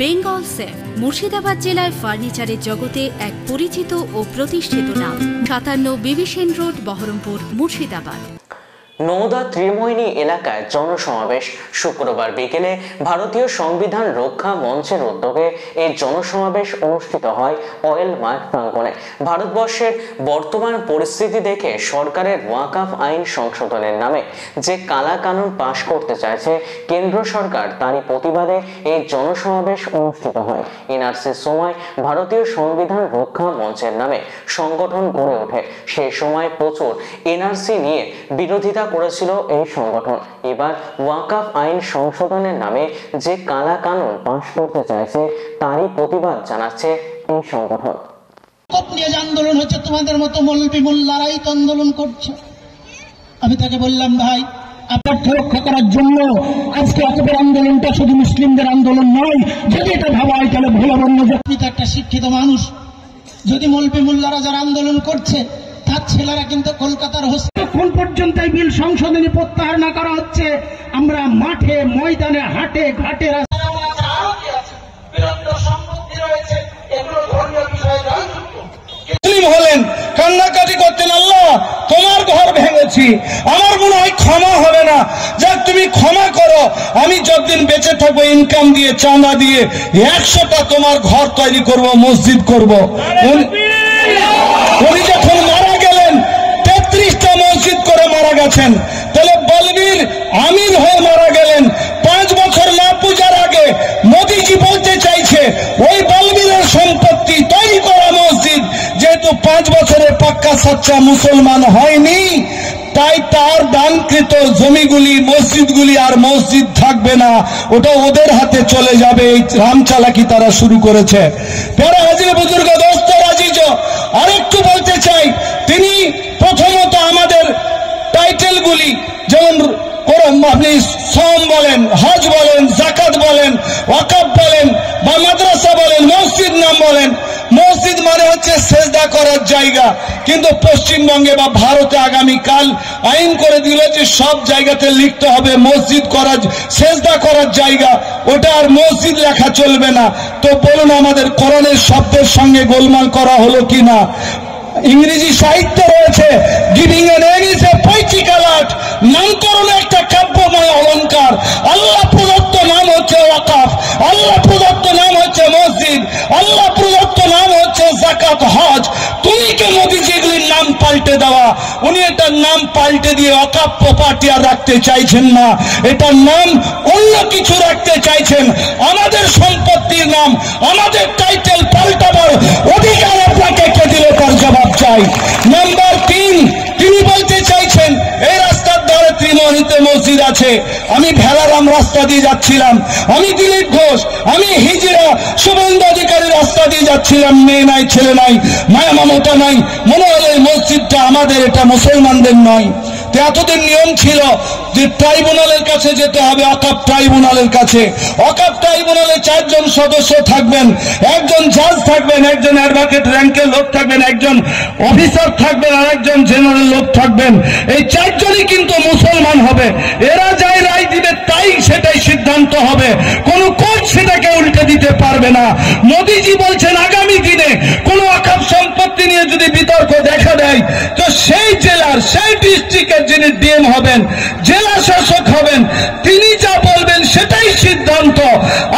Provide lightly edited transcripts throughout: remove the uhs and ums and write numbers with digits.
Bengal safe Murshidabad জেলায় ফার্নিচারের জগতে এক পরিচিত ও প্রতিষ্ঠিত নাম। 57 বিবি সেন রোড, বহরমপুর, মুর্শিদাবাদ। নওদা ত্রিমোহিনী এলাকায় জনসমাবেশ। শুক্রবার বিকেলে ভারতীয় সংবিধান রক্ষা মঞ্চের উদ্যোগে এই জনসমাবেশ অনুষ্ঠিত হয় অয়েল মার্ট প্রাঙ্গণে। ভারতবর্ষের বর্তমান পরিস্থিতি দেখে সরকারের ওয়াকফ আইন সংশোধনের নামে যে কালা কানুন পাশ করতে চাইছে কেন্দ্র সরকার, তারই প্রতিবাদে এই জনসমাবেশ অনুষ্ঠিত হয়। এনআরসির সময় ভারতীয় সংবিধান রক্ষা মঞ্চের নামে সংগঠন গড়ে ওঠে। সেই সময় প্রচুর এনআরসি নিয়ে বিরোধিতা করেছিল এই সংগঠন। এবার ওয়াকফ আইন সংশোধনের নামে যে কালা কানুন পাশ করতে চাইছে তারই প্রতিবাদ জানাচ্ছে এই সংগঠন। আন্দোলন হচ্ছে, তোমাদের মতো মৌলবি মোল্লারাই তো আন্দোলন করছে। আমি তাকে বললাম, ভাই আপনার রক্ষা করার জন্য আজকে অকপের আন্দোলনটা শুধু মুসলিমদের আন্দোলন নয়। যদি এটা ভাবা হয় তাহলে ভুল বন্য আপনি তো একটা শিক্ষিত মানুষ। যদি মৌলবি মোল্লারা যারা আন্দোলন করছে তার ছেলেরা কিন্তু কলকাতার এখন পর্যন্ত এই বিল সংশোধনী প্রত্যাহার না করা হচ্ছে, আমরা মাঠে ময়দানে হাটে ঘাটে হলেন কান্নাকাটি করতেন, আল্লাহ তোমার ঘর ভেঙেছি, আমার মনে হয় ক্ষমা হবে না, যাক তুমি ক্ষমা করো, আমি যতদিন বেঁচে থাকবো ইনকাম দিয়ে চাঁদা দিয়ে 100টা তোমার ঘর তৈরি করব, মসজিদ করব। উনি যখন মারা গেলেন 33টা মসজিদ করে মারা গেছেন। তাহলে বলবীর আমির হয়ে মারা গেলেন 5 বছর না পূজার আগে। মোদীজি বলতে চাইছে ওই বলবীরের সম্পত্তি তৈরি করা মসজিদ, যেহেতু 5 বছরে পাক্কা সাচ্চা মুসলমান হয়নি, তাই তার দানকৃত জমিগুলি মসজিদগুলি আর মসজিদ থাকবে না, ওটা ওদের হাতে চলে যাবে। এই রামচালাকি তারা শুরু করেছে। পরে হাজির বুজুর্গ দোস্ত আজিজ আরেকটু বলতে চাই, তিনি প্রথমত আমাদের টাইটেলগুলি যেমন আপনি সম বলেন, হজ বলেন, জাকাত বলেন, ওয়াকফ বলেন বা মাদ্রাসা বলেন, মসজিদ নাম বলেন। মসজিদ মানে হচ্ছে সেজদা করার জায়গা, কিন্তু পশ্চিমবঙ্গে বা ভারতে আগামীকাল আইন করে দিল যে সব জায়গাতে লিখতে হবে মসজিদ করার, সেজদা করার জায়গা, ওটা আর মসজিদ লেখা চলবে না। তো বলুন আমাদের কোরআনের শব্দের সঙ্গে গোলমাল করা হলো কিনা? ইংরেজি সাহিত্য রয়েছে, giving a name is a poetical art, নামকরণ একটা কাব্যময় অলঙ্কার। আল্লাহ প্রদত্ত নাম হচ্ছে ওয়াকফ, আল্লাহ প্রদত্ত নাম হচ্ছে মসজিদ, আল্লাহ প্রদত্ত নাম হচ্ছে যাকাত, হজ। তুমি কে মোদীজি এগুলির নাম পাল্টে দেওয়া? উনি এটার নাম পাল্টে দিয়ে ওয়াকফ প্রপার্টি আর রাখতে চাইছেন না, এটার নাম অন্য কিছু রাখতে চাইছেন। আমাদের সম্পত্তির নাম, আমাদের টাইটেল পাল্টাবার অধিকার আপনাকে কে দিল তার জবাব চাই। নাম্বার 3, তিনি বলতে চাইছেন এই রাস্তার ধারে ত্রিমোহিনীতে মসজিদ আছে। আমি ভেলারাম রাস্তা দিয়ে যাচ্ছিলাম, আমি দিলীপ ঘোষ, আমি হিজড়া শুভেন্দু অধিকারী রাস্তা দিয়ে যাচ্ছিলাম, মেয়ে নাই, ছেলে নাই, মায়া মমতা নাই, মনে হলো এই মসজিদটা আমাদের, এটা মুসলমানদের নয়। তো এতদিন নিয়ম ছিল যে ট্রাইব্যুনালের কাছে যেতে হবে, ওয়াকফ ট্রাইব্যুনালের কাছে। ওয়াকফ ট্রাইব্যুনালে 4 জন সদস্য থাকবেন, একজন জাজ থাকবেন, একজন অ্যাডভোকেট র্যাঙ্কের লোক থাকবেন, একজন অফিসার থাকবেন, আর একজন জেনারেল লোক থাকবেন। এই 4 জনই কিন্তু মুসলমান হবে। এরা যাই রায় দিবে তাই সেটাই সিদ্ধান্ত হবে, কোন কোর্ট সেটাকে উল্টে দিতে পারবে না। মোদীজি বলছেন আগামী দিনে কোন ওয়াকফ সম্পত্তি নিয়ে যদি বিতর্ক দেখা দেয়, তো সেই জেলার, সেই ডিস্ট্রিক্টের যিনি ডিএম হবেন, জেলা শাসক হবেন, তিনি যা বলবেন সেটাই সিদ্ধান্ত।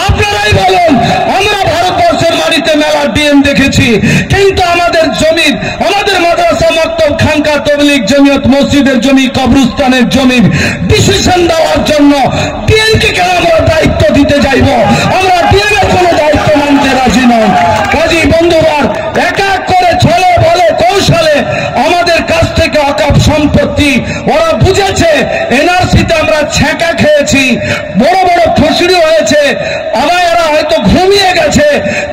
আপনারাই বলুন, আমরা ভারতবর্ষের মাটিতে মেলা ডিএম দেখেছি, কিন্তু আমাদের জমি, আমাদের মাদ্রাসা, মক্তব, খানকা, তবলিগ, জমিয়ত, মসজিদের জমি, কবরস্থানের জমি ডিসিশন দেওয়ার জন্য ডিএমকে কেন আমরা দায়িত্ব দিতে যাইব? আমরা ডিএম এর কোনো দায়িত্ব মানতে রাজি নয়। কাজী বন্ধুবার, এক এক করে ছলে বলে কৌশলে আমাদের কাছ থেকে ওয়াকফ সম্পত্তি ওরা বুঝেছে। এনআরসিতে আমরা ছ্যাঁকা খেয়েছি, বড় বড় ফসড়ি হয়েছে, আবার এরা হয়তো ঘুমিয়ে গেছে।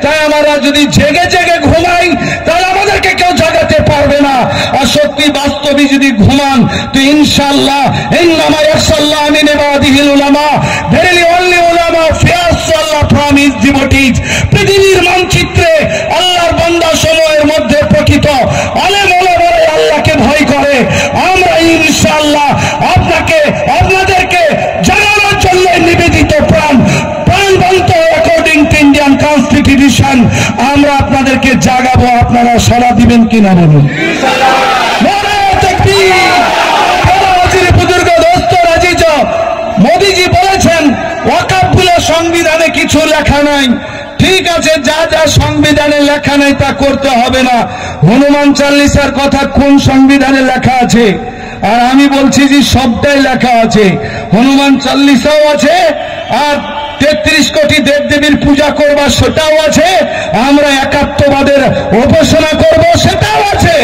তাই আমরা যদি জেগে জেগে ঘুমাই তাহলে আমাদেরকে কেউ জাগাতে পারবে না। আর সত্যি বাস্তবে যদি ঘুমান তো ইনশাআল্লাহ ইন্নামা ইয়াখশাল্লাহ মিন ইবাদিহিল উলামা, ভেরিলি অনলি উলামা ফিয়াস আল্লাহ ফ্রম হিজ ডিভোটিজ। পৃথিবীর মানচিত্রে আল্লাহর বান্দা সময়ের মধ্যে প্রকৃত আলেম ওলামারাই আল্লাহকে ভয় করে। আমরা ইনশাআল্লাহ আপনাকে, আপনাদেরকে জানানোর জন্য নিবেদিত প্রাণবন্ত অ্যাকর্ডিং টু ইন্ডিয়া আপনাদেরকে জাগাবো, আপনারা সাড়া দিবেন কিনা বলুন। মোদীজি বলেছেন ওয়াকফ বলে সংবিধানে কিছু লেখা নাই। ঠিক আছে, যা যা সংবিধানে লেখা নাই তা করতে হবে না। হনুমান চাল্লিশার কথা কোন সংবিধানে লেখা আছে? আর আমি বলছি যে সবটাই লেখা আছে। হনুমান চাল্লিশাও আছে, আর 33 কোটি দেবদেবীর পূজা করবা সেটাও আছে, আমরা একাত্মবাদের উপাসনা করব সেটাও আছে।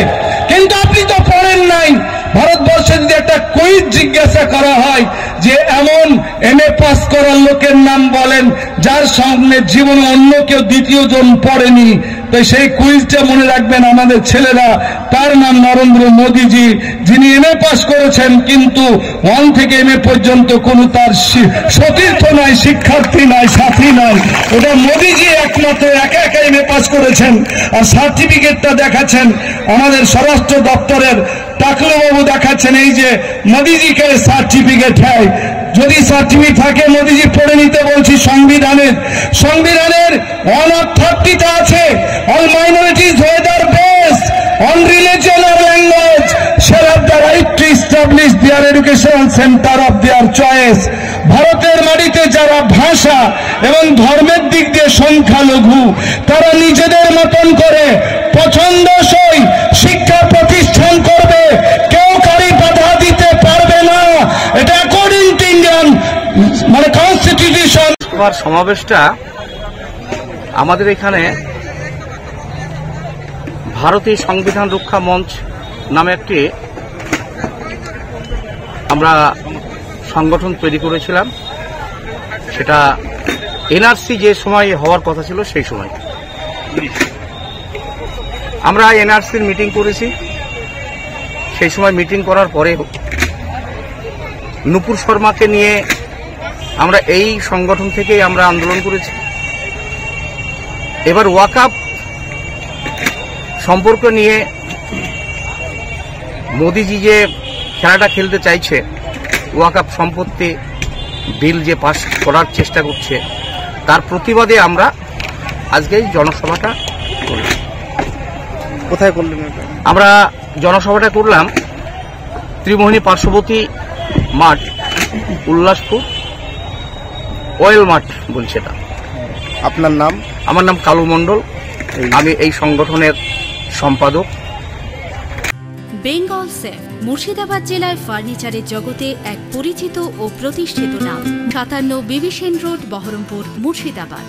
কিন্তু আপনি তো পড়েন নাই। ভারতবর্ষে যদি একটা কুইজ জিজ্ঞাসা করা হয় যে এমন MA পাস করার লোকের নাম বলেন যার সামনে জীবনে অন্য কেউ দ্বিতীয় জন পড়েনি, তো সেই কুইজটা মনে রাখবেন আমাদের ছেলেরা। তার নাম নরেন্দ্র মোদীজি, যিনি MA পাস করেছেন কিন্তু 1 থেকে MA পর্যন্ত কোনো তার সতীর্থ নাই, শিক্ষার্থী নাই, সাথী নাই। ওটা মোদীজি একমাত্র একা একা MA পাস করেছেন। আর সার্টিফিকেটটা দেখাচ্ছেন আমাদের স্বরাষ্ট্র দপ্তরের টাকলুবাবু, দেখাচ্ছেন এই যে মোদীজিকে সার্টিফিকেট। হয় যদি সার্টিফিকেট থাকে মোদীজি পড়ে নিতে বলছি। সংবিধানের 130টা আছে, all minorities whether based on religion or language shall have the right to establish their educational center of their choice. ভারতের মাটিতে যারা ভাষা এবং ধর্মের দিক দিয়ে সংখ্যালঘু, তারা নিজেদের মতন করে পছন্দসই শিক্ষা প্রতিষ্ঠান করবে, কেউ কারি বাধা দিতে পারবে না। এটা অ্যাকর্ডিং টু ইন্ডিয়ান কনস্টিটিউশন। সমাবেশটা আমাদের এখানে ভারতীয় সংবিধান রক্ষা মঞ্চ নামে একটি আমরা সংগঠন তৈরি করেছিলাম। সেটা NRC যে সময় হওয়ার কথা ছিল সেই সময় আমরা NRCর মিটিং করেছি। সেই সময় মিটিং করার পরে নুপুর শর্মাকে নিয়ে আমরা এই সংগঠন থেকেই আমরা আন্দোলন করেছি। এবার ওয়াকফ সম্পর্ক নিয়ে মোদীজি যে খেলাটা খেলতে চাইছে, ওয়াকফ সম্পত্তি বিল যে পাস করার চেষ্টা করছে, তার প্রতিবাদে আমরা আজকে এই জনসভাটা করলাম। কোথায় করলেন? আমরা জনসভাটা করলাম ত্রিমোহিনী পার্শ্ববর্তী মাঠ, উল্লাসপুর অয়েল মাঠ বলছে এটা। আপনার নাম? আমার নাম কালু মণ্ডল, আমি এই সংগঠনের সম্পাদক। বেঙ্গল সেফ মুর্শিদাবাদ জেলায় ফার্নিচারের জগতে এক পরিচিত ও প্রতিষ্ঠিত নাম। 57 বিভীষণ রোড, বহরমপুর, মুর্শিদাবাদ।